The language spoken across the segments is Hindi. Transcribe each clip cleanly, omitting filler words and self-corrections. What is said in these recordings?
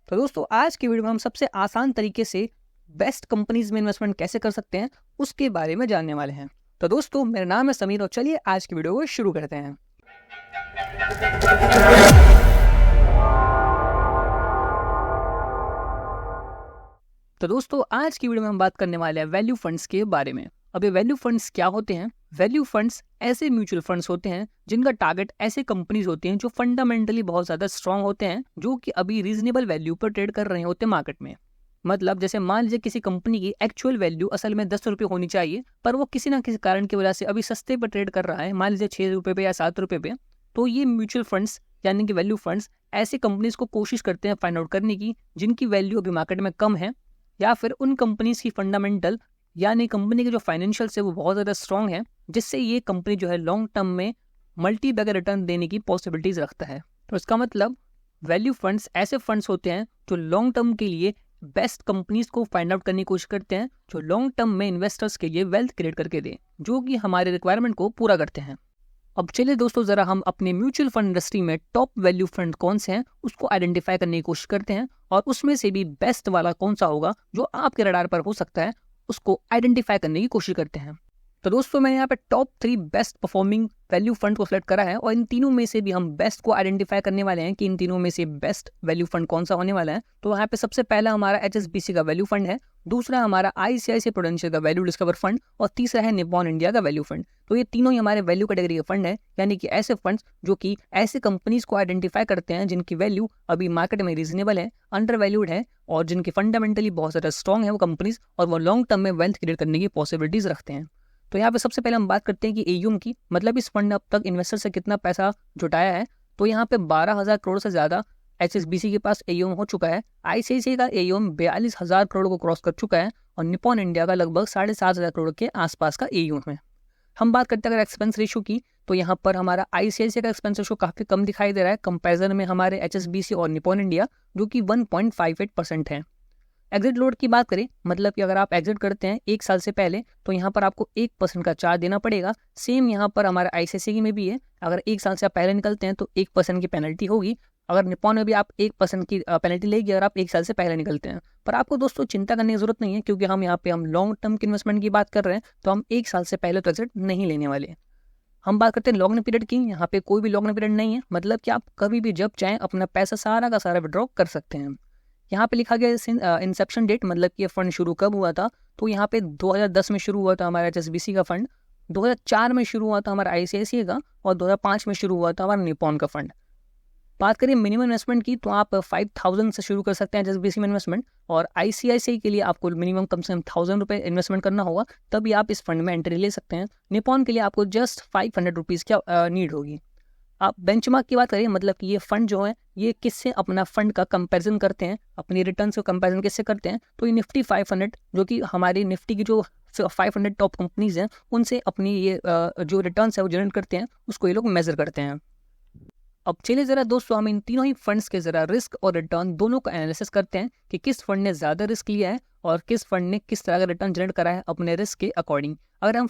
तो दोस्तों आज की वीडियो में हम सबसे आसान तरीके से बेस्ट कंपनीज में इन्वेस्टमेंट कैसे कर सकते हैं उसके बारे में जानने वाले हैं। तो दोस्तों मेरा नाम है समीर और चलिए आज की वीडियो को शुरू करते हैं। तो दोस्तों आज की वीडियो में हम बात करने वाले हैं वैल्यू फंड्स के बारे में। अब ये वैल्यू फंड्स क्या होते हैं? वैल्यू फंड्स ऐसे म्यूचुअल फंड्स होते हैं जिनका टारगेट ऐसे कंपनीज होती हैं जो फंडामेंटली बहुत ज़्यादा स्ट्रांग होते हैं, जो कि अभी रीजनेबल वैल्यू पर ट्रेड कर रहे होते हैं मार्केट में। मतलब जैसे मान लीजिए किसी कंपनी की एक्चुअल वैल्यू असल में 10 रुपये होनी चाहिए, पर वो किसी ना किसी कारण की वजह से अभी सस्ते पर ट्रेड कर रहा है, मान लीजिए 6 रुपये पे या 7 रुपये पे। तो ये म्यूचुअल फंड्स यानी कि वैल्यू फंड्स ऐसे कंपनीज को कोशिश करते हैं फाइंड आउट करने की जिनकी वैल्यू अभी मार्केट में कम है, या फिर उन कंपनीज की फंडामेंटल यानी कंपनी के जो फाइनेंशियल्स है वो बहुत ज़्यादा स्ट्रांग है, जिससे ये कंपनी जो है लॉन्ग टर्म में मल्टी बैगर रिटर्न देने की पॉसिबिलिटीज रखता है। तो इसका मतलब वैल्यू फंड्स ऐसे फंड्स होते हैं जो लॉन्ग टर्म के लिए बेस्ट कंपनीज को फाइंड आउट करने की कोशिश करते हैं, जो लॉन्ग टर्म में इन्वेस्टर्स के लिए वेल्थ क्रिएट करके दें, जो कि हमारे रिक्वायरमेंट को पूरा करते हैं। अब चलिए दोस्तों जरा हम अपने म्यूचुअल फंड इंडस्ट्री में टॉप वैल्यू फंड कौन से हैं उसको आइडेंटिफाई करने की कोशिश करते हैं, और उसमें से भी बेस्ट वाला कौन सा होगा जो आपके रडार पर हो सकता है उसको आइडेंटिफाई करने की कोशिश करते हैं। तो दोस्तों मैंने यहाँ पे top 3 best performing value fund को सिलेक्ट करा है, और इन तीनों में से भी हम बेस्ट को आइडेंटिफाई करने वाले हैं कि इन तीनों में से बेस्ट वैल्यू फंड कौन सा होने वाला है। तो यहाँ पे सबसे पहला हमारा HSBC का वैल्यू फंड है, दूसरा हमारा ICICI प्रूडेंशियल का वैल्यू डिस्कवर फंड, और तीसरा है निप्पॉन इंडिया का वैल्यू फंड। तो ये तीनों ही हमारे वैल्यू कैटेगरी के फंड है, यानी कि ऐसे फंड्स जो कि ऐसे कंपनीज को आइडेंटिफाई करते हैं जिनकी वैल्यू अभी मार्केट में रीजनेबल है, अंडर वैल्यूड है, और जिनकी फंडामेंटली बहुत ज़्यादा स्ट्रॉन्ग है वो कंपनीज, और वो लॉन्ग टर्म में वेल्थ क्रिएट करने की पॉसिबिलिटीज रखते हैं। तो यहाँ पे सबसे पहले हम बात करते हैं कि AUM की, मतलब इस फंड ने अब तक इन्वेस्टर से कितना पैसा जुटाया है। तो यहाँ पे 12,000 करोड़ से ज़्यादा HSBC के पास AUM हो चुका है, ICICI का AUM 42,000 करोड़ को क्रॉस कर चुका है, और निप्पॉन इंडिया का लगभग 7,500 करोड़ के आसपास का AUM है। हम बात करते हैं अगर एक्सपेंस रेशो की, तो यहाँ पर हमारा ICICI का एक्सपेंस रेशो काफ़ी कम दिखाई दे रहा है कंपैरिजन में हमारे HSBC और निप्पॉन इंडिया, जो कि 1.58% है। एग्जिट लोड की बात करें, मतलब कि अगर आप एग्जिट करते हैं 1 साल से पहले तो यहाँ पर आपको 1% का चार्ज देना पड़ेगा। सेम यहाँ पर हमारे ICICI में भी है, अगर 1 साल से आप पहले निकलते हैं तो 1% की पेनल्टी होगी। अगर निप्पॉन में भी आप 1% की पेनल्टी लेगी अगर आप 1 साल से पहले निकलते हैं। पर आपको दोस्तों चिंता करने की जरूरत नहीं है, क्योंकि हम यहाँ पे हम लॉन्ग टर्म की इन्वेस्टमेंट की बात कर रहे हैं, तो हम 1 साल से पहले तो एग्जिट नहीं लेने वाले। हम बात करते हैं लॉन्ग पीरियड की, यहाँ पे कोई भी लॉन्ग पीरियड नहीं है, मतलब कि आप कभी भी जब चाहें अपना पैसा सारा का सारा विड्रॉ कर सकते हैं। यहाँ पे लिखा गया इंसेप्शन डेट, मतलब कि ये फंड शुरू कब हुआ था। तो यहाँ पे 2010 में शुरू हुआ था हमारा HSBC का फंड, 2004 में शुरू हुआ था हमारा ICICI का, और 2005 में शुरू हुआ था हमारा निप्पॉन का फंड। बात करें मिनिमम इन्वेस्टमेंट की, तो आप 5,000 से शुरू कर सकते हैं HSBC में इन्वेस्टमेंट, और ICICI के लिए आपको मिनिमम कम से कम 1,000 रुपये इन्वेस्टमेंट करना होगा, तभी आप इस फंड में एंट्री ले सकते हैं। निप्पॉन के लिए आपको जस्ट 500 रुपीज़ क्या नीड होगी। आप बेंचमार्क की बात करें, मतलब कि ये फंड जो है ये किससे अपना फंड का कंपैरिजन करते हैं, अपनी रिटर्न से कंपैरिजन किससे करते हैं, तो ये निफ्टी 500 जो कि हमारी निफ्टी की जो 500 टॉप कंपनीज हैं उनसे अपनी ये जो रिटर्न्स है वो जनरेट करते हैं, उसको ये लोग मेजर करते हैं। अब चलिए ज़रा दोस्तों हम इन तीनों ही फंड्स के ज़रा रिस्क और रिटर्न दोनों का एनालिसिस करते हैं कि किस फंड ने ज़्यादा रिस्क लिया है और किस फंड ने किस तरह का रिटर्न जनरेट करा है अपने रिस्क के अकॉर्डिंग। अगर हम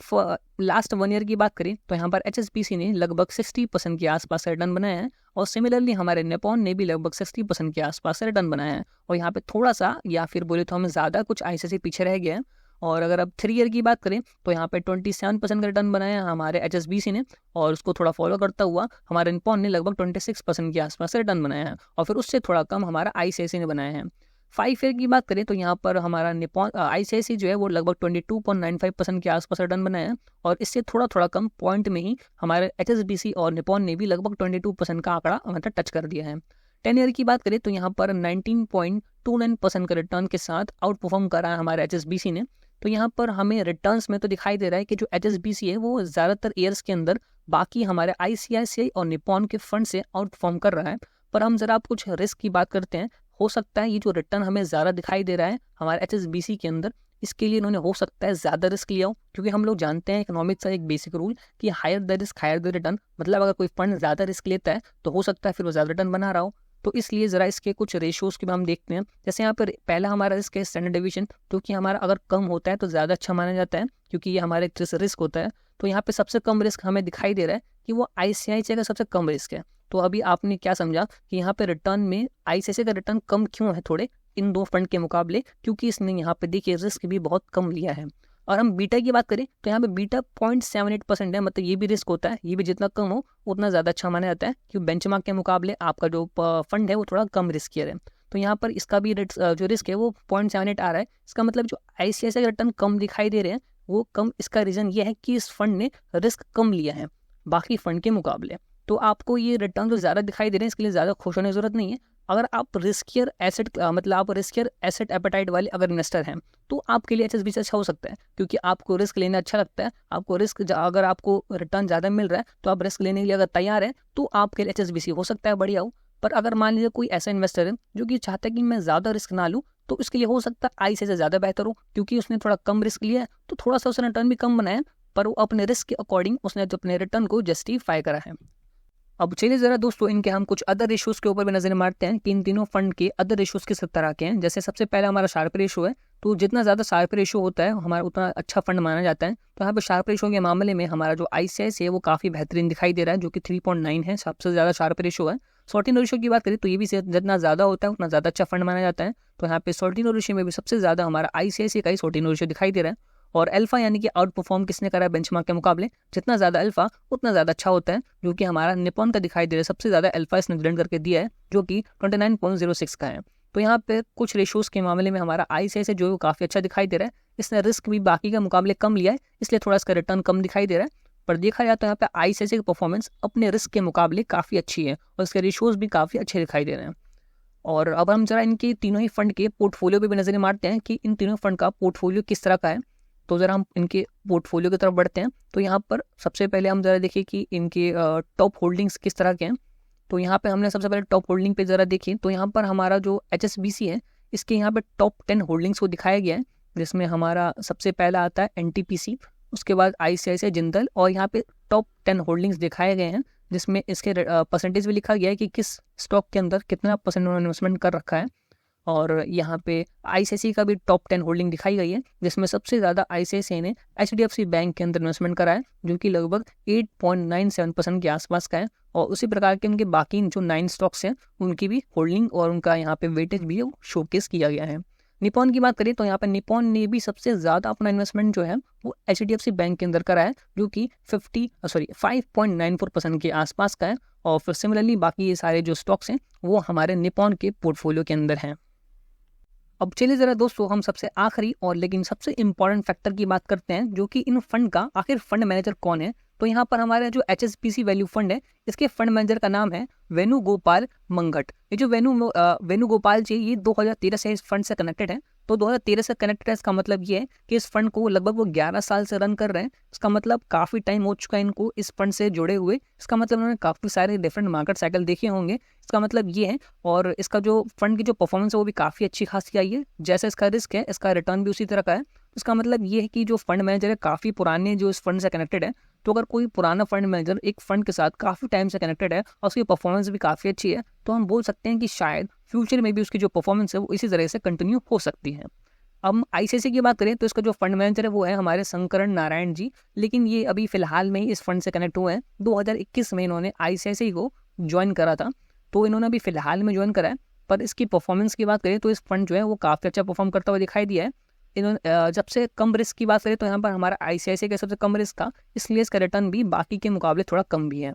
लास्ट 1 ईयर की बात करें तो यहाँ पर HSBC ने लगभग 60% के आसपास का रिटर्न बनाया है, और सिमिलरली हमारे निप्पॉन ने भी लगभग 60% के आसपास का रिटर्न बनाया है, और यहाँ पे थोड़ा सा या फिर बोले तो हमें ज़्यादा कुछ ICICI पीछे रह गया है। और अगर अब 3 ईयर की बात करें तो यहाँ पे 27% का रिटर्न बनाया है हमारे HSBC ने, और उसको थोड़ा फॉलो करता हुआ हमारे निप्पॉन ने लगभग 26% के आसपास रिटर्न बनाया है, और फिर उससे थोड़ा कम हमारा ICICI ने बनाया है। 5 ईयर की बात करें तो यहाँ पर हमारा निप्पॉन ICICI जो है वो लगभग 22.95% के आसपास रिटर्न बनाया है, और इससे थोड़ा कम पॉइंट में ही हमारे HSBC और निप्पॉन ने भी लगभग 22% का आंकड़ा मतलब टच कर दिया है। 10 ईयर की बात करें तो यहाँ पर 19.29% का रिटर्न के साथ आउट परफॉर्म करा है हमारे HSBC ने। तो यहाँ पर हमें रिटर्न्स में तो दिखाई दे रहा है कि जो HSBC है वो ज़्यादातर ईयर्स के अंदर बाकी हमारे ICICI और निप्पॉन के फंड से आउट परफॉर्म कर रहा है। पर हम ज़रा कुछ रिस्क की बात करते हैं। हो सकता है ये जो रिटर्न हमें ज़्यादा दिखाई दे रहा है हमारे HSBC के अंदर, इसके लिए इन्होंने हो सकता है ज़्यादा रिस्क लिया हो, क्योंकि हम लोग जानते हैं इकोनॉमिक्स का एक बेसिक रूल कि higher the risk higher the return, मतलब अगर कोई फंड ज़्यादा रिस्क लेता है तो हो सकता है फिर वो ज़्यादा रिटर्न बना रहा हो। तो इसलिए ज़रा इसके कुछ रेशियोज़ के हम देखते हैं। जैसे यहाँ पर पहला हमारा रिस्क है स्टैंडर्ड डेविएशन, तो कि हमारा अगर कम होता है तो ज़्यादा अच्छा माना जाता है, क्योंकि ये हमारे एक रिस्क होता है। तो यहाँ पे सबसे कम रिस्क हमें दिखाई दे रहा है कि वो ICICI का सबसे कम रिस्क है, तो अभी आपने क्या समझा कि यहाँ पे रिटर्न में आईसीआईसीआई का रिटर्न कम क्यों है थोड़े इन दो फंड के मुकाबले, क्योंकि इसने यहाँ पे देखिए रिस्क भी बहुत कम लिया है। और हम बीटा की बात करें तो यहाँ पे बीटा 0.78% है, मतलब ये भी रिस्क होता है, ये भी जितना कम हो उतना ज़्यादा अच्छा माना जाता है, क्योंकि बेंचमार्क के मुकाबले आपका जो फंड है वो थोड़ा कम रिस्कियर है। तो यहाँ पर इसका भी जो रिस्क है वो 0.78 आ रहा है। इसका मतलब जो आईसीआईसीआई का रिटर्न कम दिखाई दे रहे हैं वो कम, इसका रीज़न ये है कि इस फंड ने रिस्क कम लिया है बाकी फंड के मुकाबले। तो आपको ये रिटर्न जो ज़्यादा दिखाई दे रहे हैं इसके लिए ज़्यादा खुश होने की ज़रूरत नहीं है। अगर आप रिस्कियर एसेट मतलब आप रिस्कियर एसेट एपेटाइट वाले अगर इन्वेस्टर हैं तो आपके लिए एचएसबीसी अच्छा हो सकता है, क्योंकि आपको रिस्क लेना अच्छा लगता है। आपको रिस्क अगर आपको रिटर्न ज़्यादा मिल रहा है तो आप रिस्क लेने के लिए अगर तैयार हैं तो आपके लिए एचएसबीसी हो सकता है बढ़िया हो। पर अगर मान लीजिए कोई ऐसा इन्वेस्टर है जो कि चाहता है कि मैं ज़्यादा रिस्क ना लूँ, तो इसके लिए हो सकता है आईसीआईसीआई से ज़्यादा बेहतर हो, क्योंकि उसने थोड़ा कम रिस्क लिया है तो थोड़ा सा उसने रिटर्न भी कम बनाया, पर वो अपने रिस्क के अकॉर्डिंग उसने अपने रिटर्न को जस्टिफाई करा है। अब चलिए जरा दोस्तों इनके हम कुछ अदर रेशियोज के ऊपर भी नजर मारते हैं कि इन तीनों फंड के अदर रेशियोज किस तरह के हैं। जैसे सबसे पहला हमारा शार्प रेशियो है, तो जितना ज़्यादा शार्प रेशियो होता है हमारा उतना अच्छा फंड माना जाता है। तो यहाँ पे शार्प रेशियो के मामले में हमारा जो आईसीआईसीआई है वो काफ़ी बेहतरीन दिखाई दे रहा है, जो कि 3.9 है, सबसे ज़्यादा शार्प रेशियो है। सॉर्टिनो रेशियो की बात करें तो ये भी जितना ज़्यादा होता है उतना ज़्यादा अच्छा फंड माना जाता है। तो यहाँ पे सॉर्टिनो रेशियो में भी सबसे ज़्यादा हमारा आईसीआईसीआई का ही सॉर्टिनो रेशियो दिखाई दे रहा है। और अल्फा यानी कि आउट परफॉर्म किसने करा है बेंचमार्क के मुकाबले, जितना ज़्यादा अल्फा उतना ज़्यादा अच्छा होता है, जो कि हमारा निपॉन का दिखाई दे रहा है। सबसे ज़्यादा अल्फा इसने जनरेट करके दिया है जो कि 29.06 का है। तो यहाँ पे कुछ रेशियोज़ के मामले में हमारा आईसीआईसीआई जो है काफ़ी अच्छा दिखाई दे रहा है। इसने रिस्क भी बाकी के मुकाबले कम लिया है, इसलिए थोड़ा इसका रिटर्न कम दिखाई दे रहा है। पर देखा जाए तो यहाँ पे आईसीआईसीआई की परफॉर्मेंस अपने रिस्क के मुकाबले काफ़ी अच्छी है और इसके रेशियोज़ भी काफ़ी अच्छे दिखाई दे रहे हैं। और अब हम जरा इनके तीनों ही फंड के पोर्टफोलियो पे भी नजर मारते हैं कि इन तीनों फंड का पोर्टफोलियो किस तरह का है। तो ज़रा हम इनके पोर्टफोलियो की तरफ बढ़ते हैं। तो यहाँ पर सबसे पहले हम ज़रा देखिए कि इनके टॉप होल्डिंग्स किस तरह के हैं। तो यहाँ पे हमने सबसे पहले टॉप होल्डिंग पे ज़रा देखिए तो यहाँ पर हमारा जो एचएसबीसी है इसके यहाँ पे टॉप 10 होल्डिंग्स को दिखाया गया है, जिसमें हमारा सबसे पहला आता है एनटीपीसी, उसके बाद आईसीआईसीआई जिंदल, और यहाँ पे टॉप 10 होल्डिंग्स दिखाए गए हैं जिसमें इसके परसेंटेज भी लिखा गया है कि किस स्टॉक के अंदर कितना परसेंट उन्होंने इन्वेस्टमेंट कर रखा है। और यहाँ पे आईसीआईसीआई का भी टॉप 10 होल्डिंग दिखाई गई है, जिसमें सबसे ज़्यादा आईसीआईसीआई ने एचडीएफसी बैंक के अंदर इन्वेस्टमेंट करा है, जो कि लगभग 8.97% के आसपास का है। और उसी प्रकार के उनके बाकी जो 9 स्टॉक्स हैं उनकी भी होल्डिंग और उनका यहाँ पे वेटेज भी शोकेस किया गया है। निपॉन की बात करें तो यहाँ पर निपॉन ने भी सबसे ज़्यादा अपना इन्वेस्टमेंट जो है वो एचडीएफसी बैंक के अंदर करा है, जो कि 5.94% के आसपास का है। और फिर सिमिलरली बाकी ये सारे जो स्टॉक्स हैं वो हमारे निपॉन के पोर्टफोलियो के अंदर हैं। अब चलिए ज़रा दोस्तों हम सबसे आखिरी और लेकिन सबसे इम्पॉर्टेंट फैक्टर की बात करते हैं, जो कि इन फंड का आखिर फंड मैनेजर कौन है। तो यहाँ पर हमारा जो एचएसबीसी वैल्यू फंड है इसके फंड मैनेजर का नाम है वेणुगोपाल मंगट। ये जो वेणुगोपाल जी ये 2013 से इस फंड से कनेक्टेड है। तो 2013 से कनेक्टेड है, इसका मतलब ये है कि इस फंड को लगभग वो 11 साल से रन कर रहे हैं। इसका मतलब काफ़ी टाइम हो चुका है इनको इस फंड से जुड़े हुए। इसका मतलब उन्होंने काफ़ी सारे डिफरेंट मार्केट साइकिल देखे होंगे, इसका मतलब ये है। और इसका जो फंड की जो परफॉर्मेंस है वो भी काफ़ी अच्छी खासी आई है। जैसा इसका रिस्क है इसका रिटर्न भी उसी तरह का है। इसका मतलब ये है कि जो फंड मैनेजर है काफ़ी पुराने जो इस फंड से कनेक्टेड है। तो अगर कोई पुराना फंड मैनेजर एक फंड के साथ काफ़ी टाइम से कनेक्टेड है और उसकी परफॉर्मेंस भी काफ़ी अच्छी है, तो हम बोल सकते हैं कि शायद फ्यूचर में भी उसकी जो परफॉर्मेंस है वो इसी तरह से कंटिन्यू हो सकती है। अब आईसीआईसीआई की बात करें तो इसका जो फंड मैनेजर है वो है हमारे शंकरन नारायण जी, लेकिन ये अभी फिलहाल में ही इस फंड से कनेक्ट हुए हैं। 2021 में इन्होंने आईसीआईसीआई को ज्वाइन करा था, तो इन्होंने अभी फिलहाल में ज्वाइन करा है। पर इसकी परफॉर्मेंस की बात करें तो इस फंड जो है वो काफ़ी अच्छा परफॉर्म करता हुआ दिखाई दिया है। इन्होंने जब से कम रिस्क की बात करें तो यहाँ पर हमारा आईसीआईसीआई का सबसे कम रिस्क था, इसलिए इसका रिटर्न भी बाकी के मुकाबले थोड़ा कम भी है।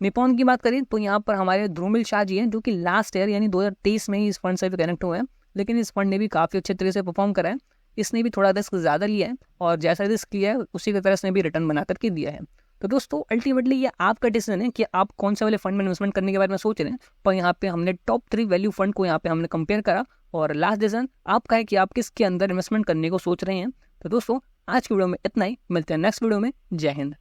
निपॉन की बात करें तो यहाँ पर हमारे ध्रुमिल शाह जी हैं, जो कि लास्ट ईयर यानी 2023 में ही इस फंड से भी कनेक्ट हुए हैं, लेकिन इस फंड ने भी काफ़ी अच्छे तरीके से परफॉर्म करा है। इसने भी थोड़ा रिस्क ज़्यादा लिया है और जैसा रिस्क लिया है उसी की तरह इसने भी रिटर्न बना करके दिया है। तो दोस्तों अल्टीमेटली ये आपका डिसीजन है कि आप कौन से वाले फंड में इन्वेस्टमेंट करने के बारे में सोच रहे हैं। पर यहाँ पे हमने टॉप 3 वैल्यू फंड को यहाँ पे हमने कंपेयर करा और लास्ट डिसीजन आपका है कि आप किसके अंदर इन्वेस्टमेंट करने को सोच रहे हैं। तो दोस्तों आज की वीडियो में इतना ही, मिलते हैं नेक्स्ट वीडियो में। जय हिंद।